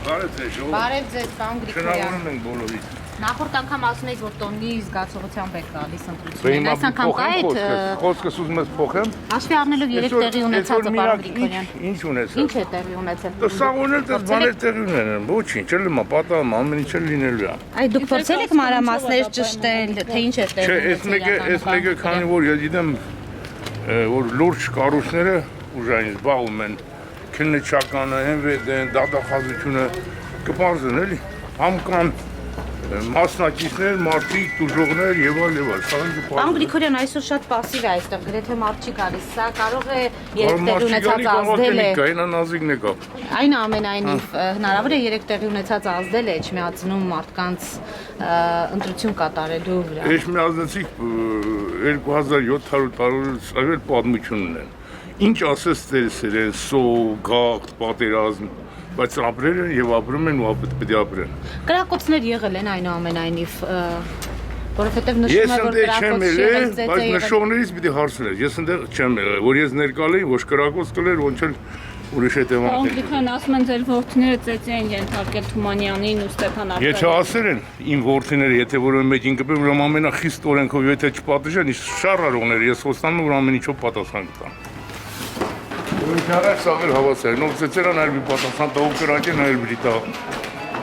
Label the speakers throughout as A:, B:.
A: Բարև ձեզ, ժողովուրդ։
B: Բարև ձեզ, պարոն Գրիգորյան։
A: Շնորհավորում ենք բոլորիդ։
B: Նախորդ անգամ ասում եք, որ տոնի զգացողությամբ եք գալիս
A: Բե
B: ընտրություններին։
A: հիմա
B: Այս անգամ կա այդ
A: խոսքս ուզում ես փոխեմ։
B: հաշվի առնելով երեք տեղի ունեցածը, պարոն Գրիգորյան։
A: Ինչ ունեցա։
B: Ինչ է տեղի ունեցել։
A: Դա սաղոնել դες բաներ տեղի ունեն։ Ոչինչ, չլիմա, պատահում ամեն ինչ լինելու է։
B: Այ դուք փորձել եք մանրամասներ ճշտել, թե ինչ է տեղի
A: Չէ, այս մեկը քանի որ ես գիտեմ, որ լուրջ կառույցները ուժային զբաղվում են քննիչականը, դատախազությունը կպարզեն էլի։ Համ կան մասնակիցներ, մարդիկ, տուժողներ եւ այլ եւ այլ։
B: Պարոն Գրիգորյան, այսօր շատ պասիվ է այստեղ, գրեթե մարդ չի գալիս։ Սա կարող է երեք տեղի ունեցած ազդել է։
A: Այնա նազիկն է կա։
B: Այնուամենայնիվ հնարավոր է երեք տեղի ունեցած ազդել է Էջմիածնում մարդկանց ընտրություն կատարելու վրա։
A: Էջմիածնցիք 2700 տարուց այլ պատմություն ունեն։ Ինչ ասես ծերսերեն, սով, գաղթ, պատերազմ, բայց ապրել են եւ ապրում են ու պետք է ապրեն։
B: Կրակոցներ եղել են այնուամենայնիվ, որովհետեւ նշում է որ կրակոց
A: եղել, բայց նշողներից պիտի հարցնես։ Ես այնտեղ չեմ եղել, որ ես ներկալ էի, ոչ կրակոց կլեր, ոնց էլ ուրիշ հետևանք։
C: Անգլիկան ասում են ձեր որդիները ծեծի են ենթարկել Թումանյանին ու Ստեփան Արտարյանին։
A: Եթե ասել են իմ որդիները, եթե որը մեկին կպե, ուրեմն ամենախիստ օրենքով եթե չպատժեն, իսկ շարարողները ես խոստանում որ ամեն ինչով պատասխան կտան։ Չարակ սաղել հավասար, նով ծեցերան այլ մի պատասխան տաղու կրակեն այլ բրիտա։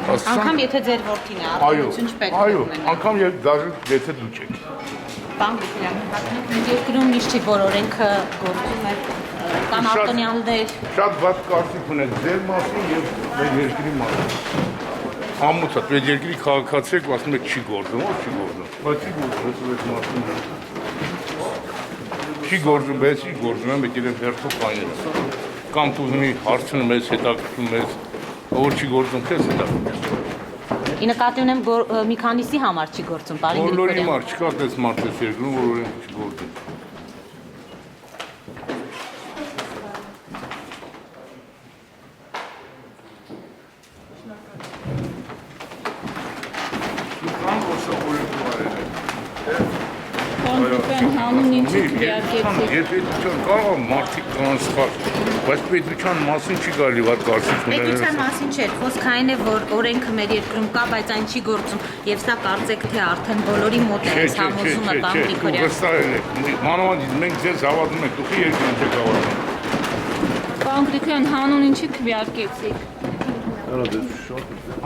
B: Անգամ եթե ձեր որդին է, արտադրություն չպետք է
A: այո,
B: ունենա։
A: անգամ դաժե եթե դու չեք։
B: Պարոն Գրիգորյան, երկրում միշտ չի որ օրենքը գործում է, կան արտոնյաններ։
A: Շատ վատ կարծիք ունեք ձեր մասին եւ մեր երկրի մասին։ Ամուսա, մեր երկրի քաղաքացիեք ասում եք չի գործում, ոչ չի գործում։ Բայց չի գործում այս մասին։ Չի գործում, բայց չի գործում, մեկ իրեն հերթով կանել։ Կամ կուզնի հարցնում ես, հետաքրքրում ես, որ չի գործում, քեզ հետաքրքրում։
B: Ի նկատի ունեմ մի քանիսի համար չի գործում, պարոն
A: Բոլորի
B: Գրիգորյան։
A: մարդ չկա դες մարդ ես երկրում, որ օրենք չի գործում։
C: Անգլիկան հանուն ինչի քվեարկեցիք։
A: Պետության կարող մարդիկ կանց սխալ, բայց պետության մասին չի գալի վատ կարծիք ունենալ։
B: Պետության մասին չէ, խոսքը այն է, որ օրենքը մեր երկրում կա, բայց այն չի գործում, եւ սա կարծեք թե արդեն բոլորի մոտ է այս համոզումը, պարոն Գրիգորյան։
A: Մանավանդ մենք ձեզ հավատում ենք, դուք երկրին չեք հավատում։
C: Պարոն Գրիգորյան, հանուն ինչի քվեարկեցիք։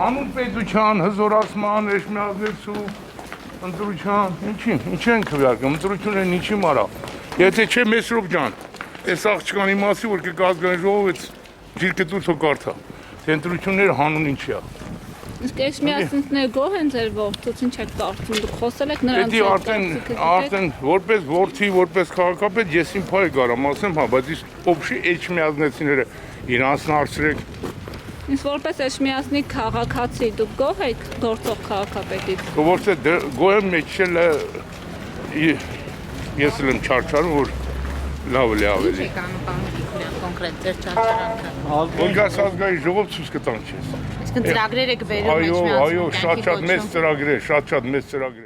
A: Անուն պետության, հզորացման, էջմիածնեցու, ընտրության, ինչ են քվեարկում, ընտրությունն ինչի մարա։ Եթե չէ Մեսրոպ ջան, այս աղջկան իմացի, որ կազգային ժողովից ջիրկետուցո կարդա, թե ընտրությունները հանուն ինչի է։
C: Իսկ Էջմիածնիկները գոհ են ձեր որդուց, ինչ եք կարծում, դուք խոսել եք նրանց
A: Պետք է արդեն որպես որդի, որպես քաղաքապետ ես իմ փայ գարամ, ասեմ, հա, բայց իսկ օբշի էջմիածնեցիները իրանց հարցրեք։
C: Իսկ որպես Էջմիածնիկ քաղաքացի դուք գոհ եք գործող քաղաքապետից։
A: Որտե գոհ եմ մեջել ես եմ չարչարում, որ լավ է ավելի։
B: Ինչ եք անում, պարոն Գրիգորյան, կոնկրետ ձեր չարչարանքը։
A: Որգաս ազգային ժողով ցույց կտան քեզ։
B: Իսկ ծրագրեր եք բերում
A: Այո,
B: Էջմիածնում։
A: շատ մեծ ծրագրեր, շատ մեծ ծրագրեր։